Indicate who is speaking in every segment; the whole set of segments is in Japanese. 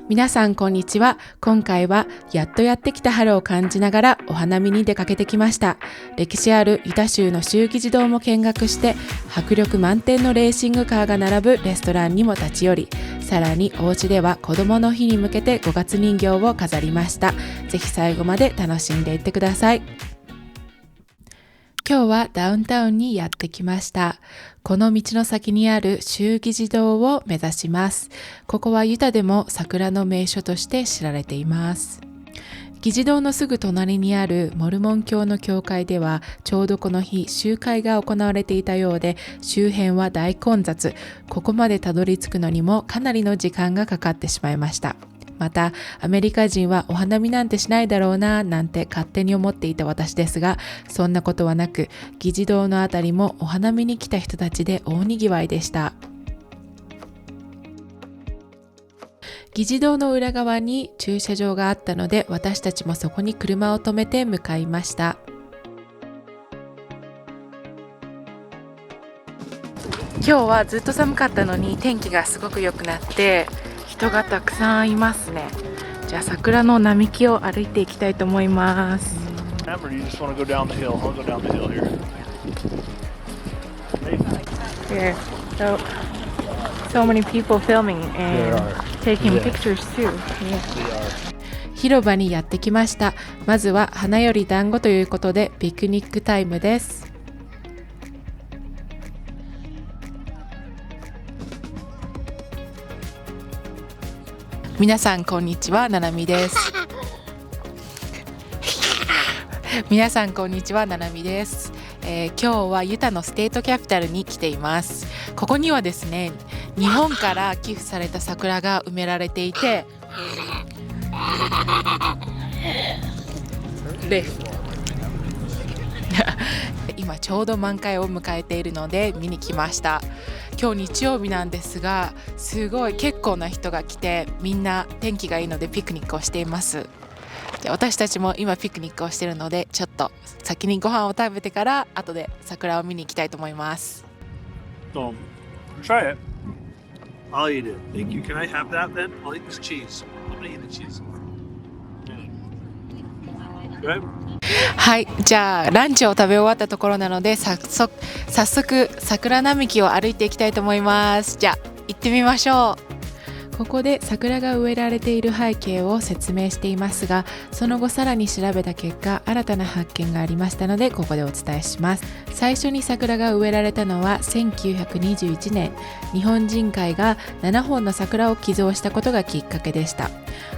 Speaker 1: 皆さんこんにちは。今回はやっとやってきた春を感じながらお花見に出かけてきました。歴史あるユタ州の州議事堂も見学して、迫力満点のレーシングカーが並ぶレストランにも立ち寄り、さらにお家では子どもの日に向けて5月人形を飾りました。ぜひ最後まで楽しんでいってください。今日はダウンタウンにやってきました。この道の先にある州議事堂を目指します。ここはユタでも桜の名所として知られています。議事堂のすぐ隣にあるモルモン教の教会ではちょうどこの日集会が行われていたようで、周辺は大混雑。ここまでたどり着くのにもかなりの時間がかかってしまいました。またアメリカ人はお花見なんてしないだろうななんて勝手に思っていた私ですが、そんなことはなく、議事堂のあたりもお花見に来た人たちで大にぎわいでした。議事堂の裏側に駐車場があったので、私たちもそこに車を止めて向かいました。今日はずっと寒かったのに天気がすごく良くなって人がたくさんいますね。じゃあ桜の並木を歩いていきたいと思います。So many people filming and taking pictures too. 広場にやってきました。まずは花より団子ということでピクニックタイムです。皆さんこんにちは、ななみです。皆さんこんにちは、ななみです。今日はユタのステートキャピタルに来ています。ここにはですね、日本から寄付された桜が埋められていて、今ちょうど満開を迎えているので見に来ました。今日日曜日なんですが、すごい結構な人が来て、みんな天気がいいのでピクニックをしています。で、私たちも今ピクニックをしているので、ちょっと先にご飯を食べてから後で桜を見に行きたいと思います。
Speaker 2: Try it. I'll eat it. Thank you. Can I have that then? I'll eat this cheese. I'm gonna eat the cheese. Good?
Speaker 1: はい、じゃあランチを食べ終わったところなので、早速桜並木を歩いていきたいと思います。じゃあ行ってみましょう。ここで桜が植えられている背景を説明していますが、その後さらに調べた結果、新たな発見がありましたのでここでお伝えします。最初に桜が植えられたのは1921年、日本人会が7本の桜を寄贈したことがきっかけでした。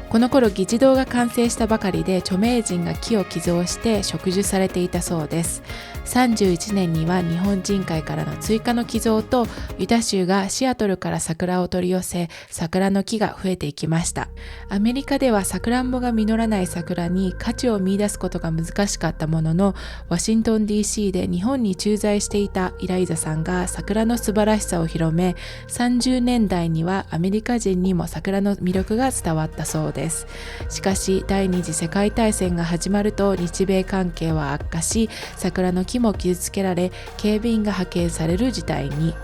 Speaker 1: この頃議事堂が完成したばかりで、著名人が木を寄贈して植樹されていたそうです。31年には日本人会からの追加の寄贈と、ユタ州がシアトルから桜を取り寄せ、桜の木が増えていきました。アメリカではさくらんぼが実らない桜に価値を見出すことが難しかったものの、ワシントン DC で日本に駐在していたイライザさんが桜の素晴らしさを広め、30年代にはアメリカ人にも桜の魅力が伝わったそうです。しかし第二次世界大戦が始まると日米関係は悪化し、桜の木も傷つけられ、警備員が派遣される事態に。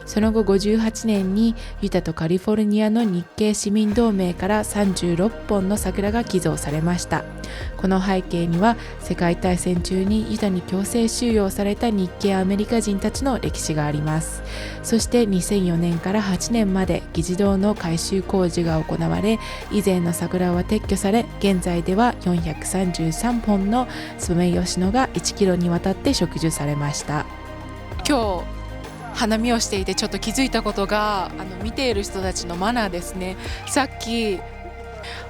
Speaker 1: その後58年にユタとカリフォルニアの日系市民同盟から36本の桜が寄贈されました。この背景には世界大戦中にユタに強制収容された日系アメリカ人たちの歴史があります。そして2004年から8年まで議事堂の改修工事が行われ、以前の桜は撤去され、現在では433本のソメイヨシノが1キロにわたって植樹されました。今日花見をしていてちょっと気づいたことが、見ている人たちのマナーですね。さっき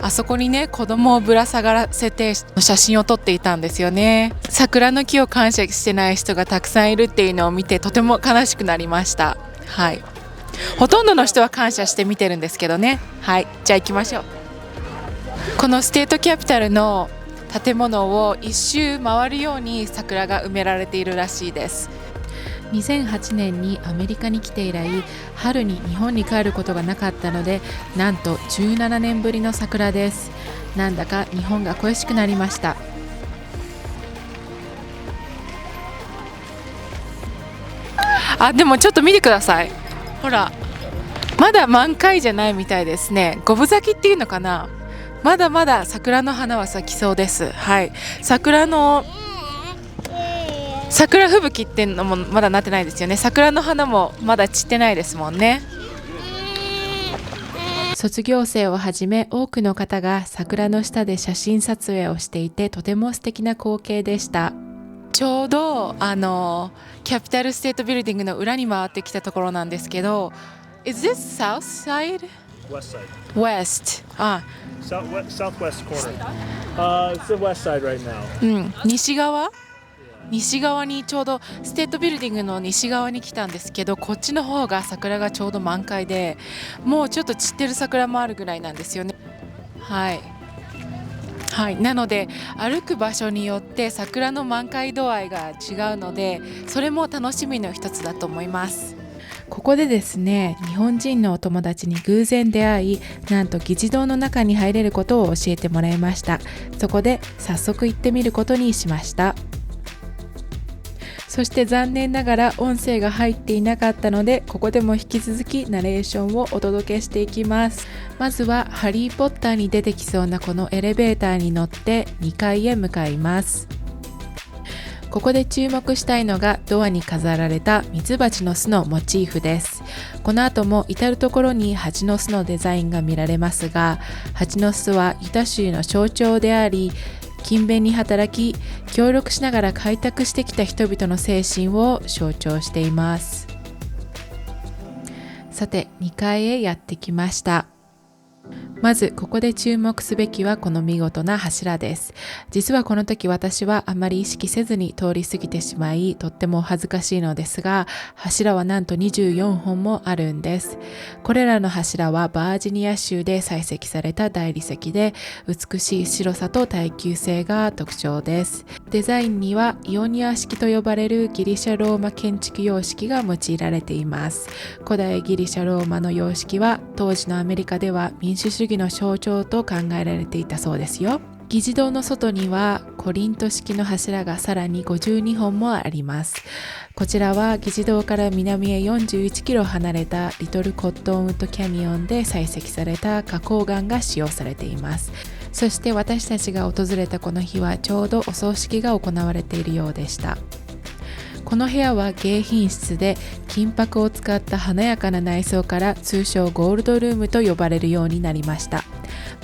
Speaker 1: あそこにね、子供をぶら下がらせて写真を撮っていたんですよね。桜の木を感謝してない人がたくさんいるっていうのを見て、とても悲しくなりました。はい、ほとんどの人は感謝して見てるんですけどね。はい、じゃあ行きましょう。このステートキャピタルの建物を一周回るように桜が埋められているらしいです。2008年にアメリカに来て以来、春に日本に帰ることがなかったので、なんと17年ぶりの桜です。なんだか日本が恋しくなりました。でもちょっと見てください。ほら、まだ満開じゃないみたいですね。五分咲きっていうのかな。まだまだ桜の花は咲きそうです。はい。桜吹雪っていうのもまだなってないですよね。桜の花もまだ散ってないですもんね。卒業生をはじめ多くの方が桜の下で写真撮影をしていて、とても素敵な光景でした。ちょうどキャピタルステートビルディングの裏に回ってきたところなんですけど、Is this south side?
Speaker 2: West side.
Speaker 1: West.
Speaker 2: Southwest corner. It's the west side right now.
Speaker 1: うん、西側にちょうどステートビルディングの西側に来たんですけど、こっちの方が桜がちょうど満開で、もうちょっと散ってる桜もあるぐらいなんですよね。はい、はい、なので歩く場所によって桜の満開度合いが違うので、それも楽しみの一つだと思います。ここでですね、日本人のお友達に偶然出会い、なんと議事堂の中に入れることを教えてもらいました。そこで早速行ってみることにしました。そして残念ながら音声が入っていなかったので、ここでも引き続きナレーションをお届けしていきます。まずはハリーポッターに出てきそうなこのエレベーターに乗って2階へ向かいます。ここで注目したいのがドアに飾られたミツバチの巣のモチーフです。この後も至る所に蜂の巣のデザインが見られますが、蜂の巣はユタ州の象徴であり、勤勉に働き、協力しながら開拓してきた人々の精神を象徴しています。さて、2階へやってきました。まずここで注目すべきはこの見事な柱です。実はこの時私はあまり意識せずに通り過ぎてしまい、とっても恥ずかしいのですが、柱はなんと24本もあるんです。これらの柱はバージニア州で採石された大理石で、美しい白さと耐久性が特徴です。デザインにはイオニア式と呼ばれるギリシャローマ建築様式が用いられています。古代ギリシャローマの様式は当時のアメリカでは民主主義の象徴と考えられていたそうですよ。議事堂の外にはコリント式の柱がさらに52本もあります。こちらは議事堂から南へ41キロ離れたリトルコットンウッドキャニオンで採石された花崗岩が使用されています。そして私たちが訪れたこの日はちょうどお葬式が行われているようでした。この部屋は迎賓室で、金箔を使った華やかな内装から通称ゴールドルームと呼ばれるようになりました。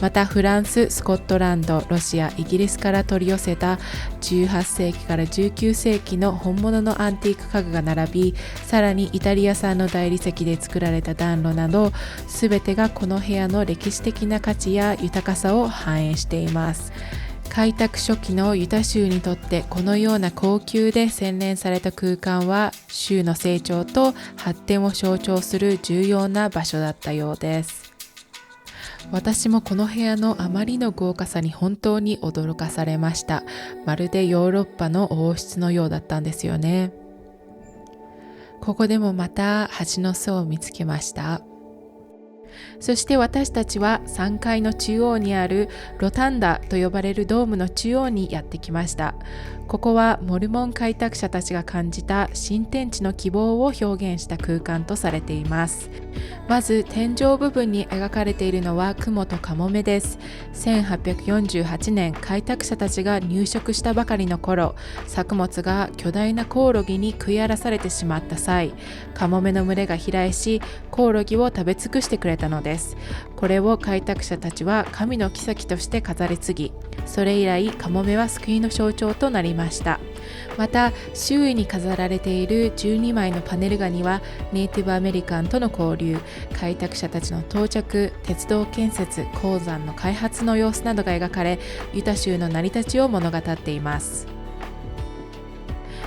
Speaker 1: またフランス、スコットランド、ロシア、イギリスから取り寄せた18世紀から19世紀の本物のアンティーク家具が並び、さらにイタリア産の大理石で作られた暖炉など、すべてがこの部屋の歴史的な価値や豊かさを反映しています。開拓初期のユタ州にとってこのような高級で洗練された空間は州の成長と発展を象徴する重要な場所だったようです。私もこの部屋のあまりの豪華さに本当に驚かされました。まるでヨーロッパの王室のようだったんですよね。ここでもまた蜂の巣を見つけました。そして私たちは3階の中央にあるロタンダと呼ばれるドームの中央にやってきました。ここはモルモン開拓者たちが感じた新天地の希望を表現した空間とされています。まず天井部分に描かれているのは雲とカモメです。1848年開拓者たちが入植したばかりの頃、作物が巨大なコオロギに食い荒らされてしまった際、カモメの群れが飛来し、コオロギを食べ尽くしてくれたのです。これを開拓者たちは神の妃として飾り継ぎ、それ以来カモメは救いの象徴となりました。また周囲に飾られている12枚のパネル画にはネイティブアメリカンとの交流、開拓者たちの到着、鉄道建設、鉱山の開発の様子などが描かれ、ユタ州の成り立ちを物語っています。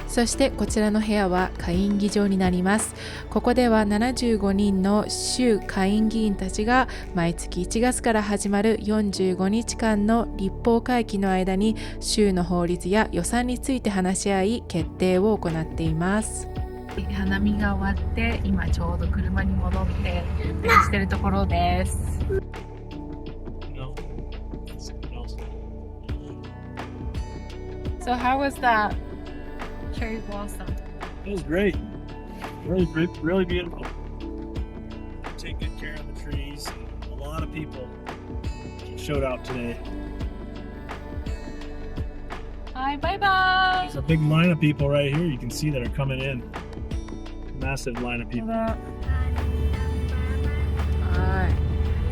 Speaker 1: そしてこちらの部屋は下院議場になります。ここでは75人の州下院議員たちが毎月1月から始まる45日間の立法会期の間に州の法律や予算について話し合い決定を行っています。花見が終わって今ちょうど車に戻って電話してるところです。So how was that cherry blossom?
Speaker 2: It was great. Really beautiful. Take good care. people showed out today.
Speaker 1: はい、バイバ
Speaker 2: There's a big line of people right here. You can see that are coming in. Massive line of
Speaker 1: イ。
Speaker 2: people.
Speaker 1: は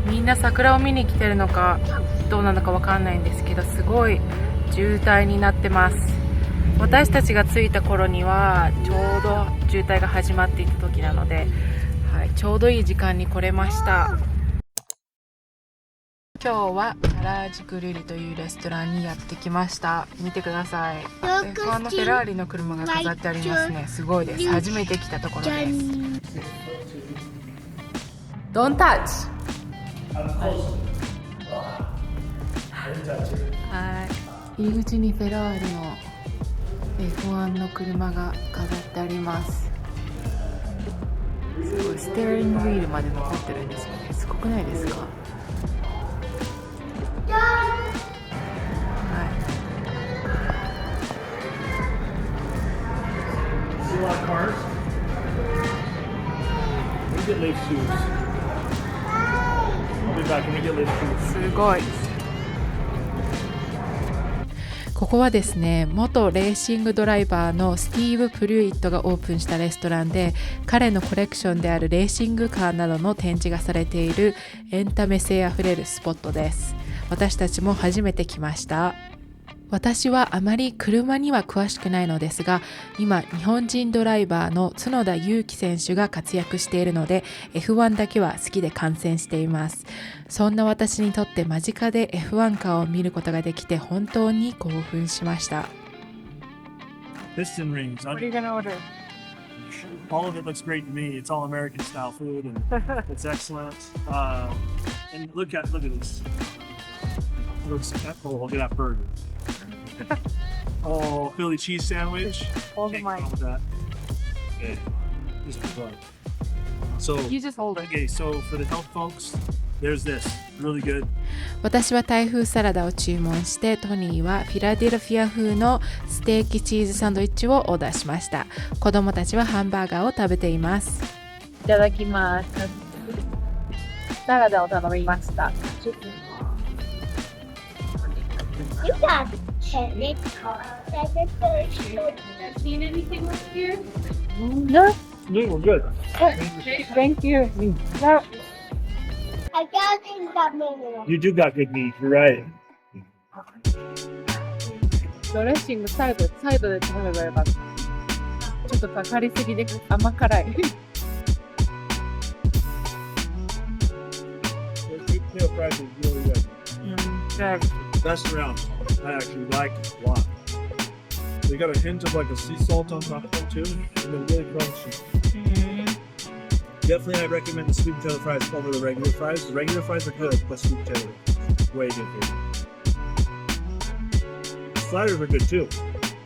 Speaker 1: い、みんな桜を見に来てるのかどうなのかわかんないんですけど、すごい渋滞になってます。私たちが着いた頃にはちょうど渋滞が始まっていた時なので、はい、ちょうどいい時間に来れました。今日は原宿ルリというレストランにやってきました。見てください。F1 のフェラーリの車が飾ってありますね。すごいです。初めて来たところです。Don't touch! はい、入り口にフェラーリの F1 の車が飾ってあります。すごい、ステアリングウィールまで残ってるんですよね。すごくないですか？See
Speaker 2: a lot of cars? Let me get Leif's shoes. I'll be back. Let me get Leif's shoes.
Speaker 1: すごい。ここはですね、元レーシングドライバーのスティーブ・プリュイットがオープンしたレストランで、彼のコレクションであるレーシングカーなどの展示がされているエンタメ性あふれるスポットです。私たちも初めて来ました。私はあまり車には詳しくないのですが、今日本人ドライバーの角田裕樹選手が活躍しているので F1 だけは好きで観戦しています。そんな私にとって間近で F1 カーを見ることができて本当に興奮しました。
Speaker 2: Piston rings.
Speaker 1: What are you gonna order?
Speaker 2: All of it looks great to me. It's all American style food and it's excellent. And look at this. Oh, look at that burger. Oh, Philly cheese sandwich.
Speaker 1: Hold
Speaker 2: Can't
Speaker 1: the mic.
Speaker 2: go wrong with that. Okay. Just be fun. So,
Speaker 1: You just hold it.
Speaker 2: okay, so for the health folks, there's this. Really good.
Speaker 1: 私はタイ風サラダを注文して、トニーはフィラデルフィア風のステーキチーズサンドイッチをオーダーしました。子供たちはハンバーガーを食べています。いただきます。サラダを頼みました。
Speaker 3: You got it.
Speaker 1: Seen anything with here?
Speaker 3: No,
Speaker 2: No, we're good.
Speaker 1: Thank you.
Speaker 3: no. I got in that minute.
Speaker 2: You do got good meat. You're right.
Speaker 1: ドレッシングサイドで頼めばよかった。ちょっとかかりすぎで甘辛い。
Speaker 2: The tail fries is really good.
Speaker 1: はい。
Speaker 2: Best around. I actually like it a lot. They got a hint of like a sea salt on top of them too, and they're really crunchy. Definitely, I recommend the sweet potato fries over the regular fries. The regular fries are good, but sweet potato way good here. The sliders are good too.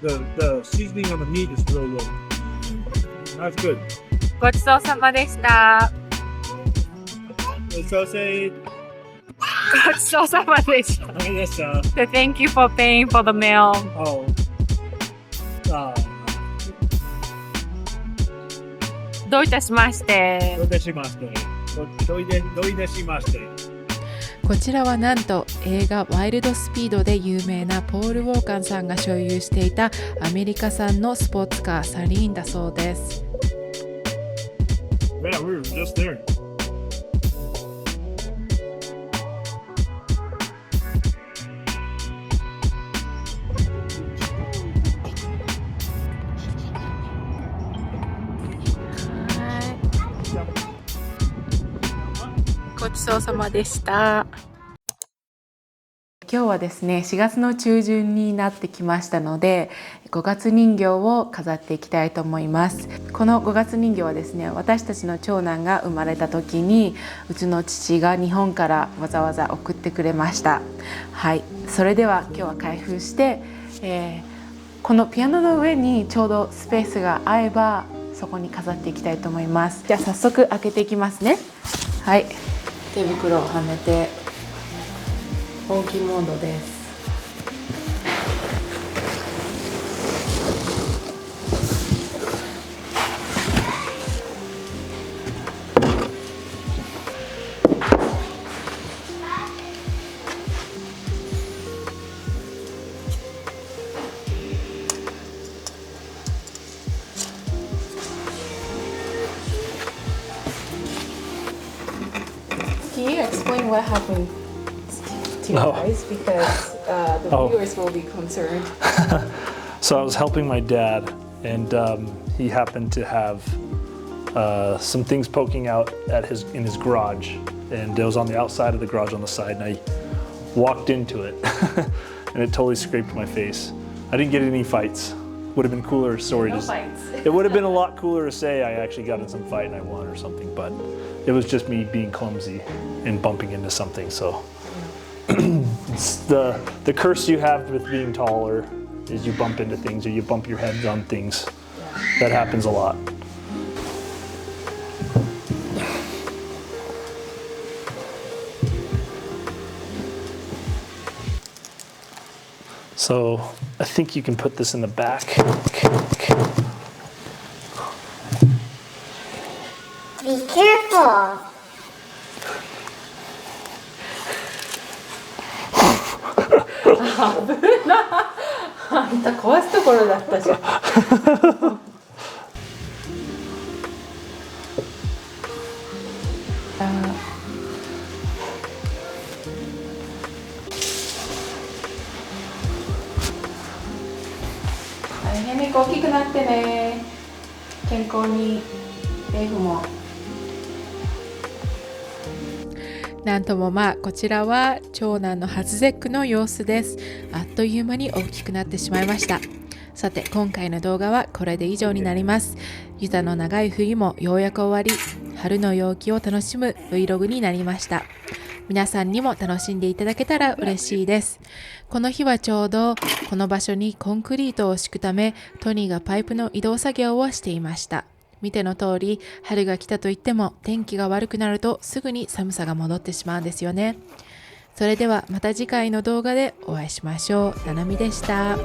Speaker 2: The seasoning on the meat is really good. That's good.
Speaker 1: ごちそうさまでした。
Speaker 2: So say,
Speaker 1: ごちそうさまでした。
Speaker 2: I guess,
Speaker 1: Thank you for paying for the meal.
Speaker 2: oh,
Speaker 1: どういたしまして。
Speaker 2: どういたしまして。どういたしまして。
Speaker 1: こちらはなんと映画ワイルドスピードで有名なポール・ウォーカンさんが所有していたアメリカ産のスポーツカーサリーンだそうです。
Speaker 2: Yeah, we were just there.
Speaker 1: はい。ごちそうさまでした。今日はですね、4月の中旬になってきましたので、5月人形を飾っていきたいと思います。この5月人形はですね、私たちの長男が生まれた時にうちの父が日本からわざわざ送ってくれました。はい、それでは今日は開封して、このピアノの上にちょうどスペースが合えばそこに飾っていきたいと思います。じゃあ早速開けていきますね。はい、手袋をはめて本気モードです。explain what happened to you
Speaker 4: Oh.
Speaker 1: guys because the
Speaker 4: Oh.
Speaker 1: viewers will be concerned.
Speaker 4: So I was helping my dad, and he happened to have some things poking out in his garage, and it was on the outside of the garage on the side, and I walked into it, and it totally scraped my face. I didn't get any fights. Would have been cooler story.
Speaker 1: No
Speaker 4: to-
Speaker 1: fights.
Speaker 4: It would have been a lot cooler to say I actually got in some fight and I won or something, but it was just me being clumsy and bumping into something. So it's the curse you have with being taller is you bump into things or you bump your heads on things. That happens a lot. So I think you can put this in the back.
Speaker 3: Be careful.
Speaker 1: あんた壊すところだったじゃん。大変に大きくなってね。健康にレイフも。なんともまあこちらは長男の初節句の様子です。あっという間に大きくなってしまいました。さて今回の動画はこれで以上になります。ユタの長い冬もようやく終わり、春の陽気を楽しむ Vlog になりました。皆さんにも楽しんでいただけたら嬉しいです。この日はちょうどこの場所にコンクリートを敷くためトニーがパイプの移動作業をしていました。見ての通り春が来たといっても天気が悪くなるとすぐに寒さが戻ってしまうんですよね。それではまた次回の動画でお会いしましょう。ななみでした。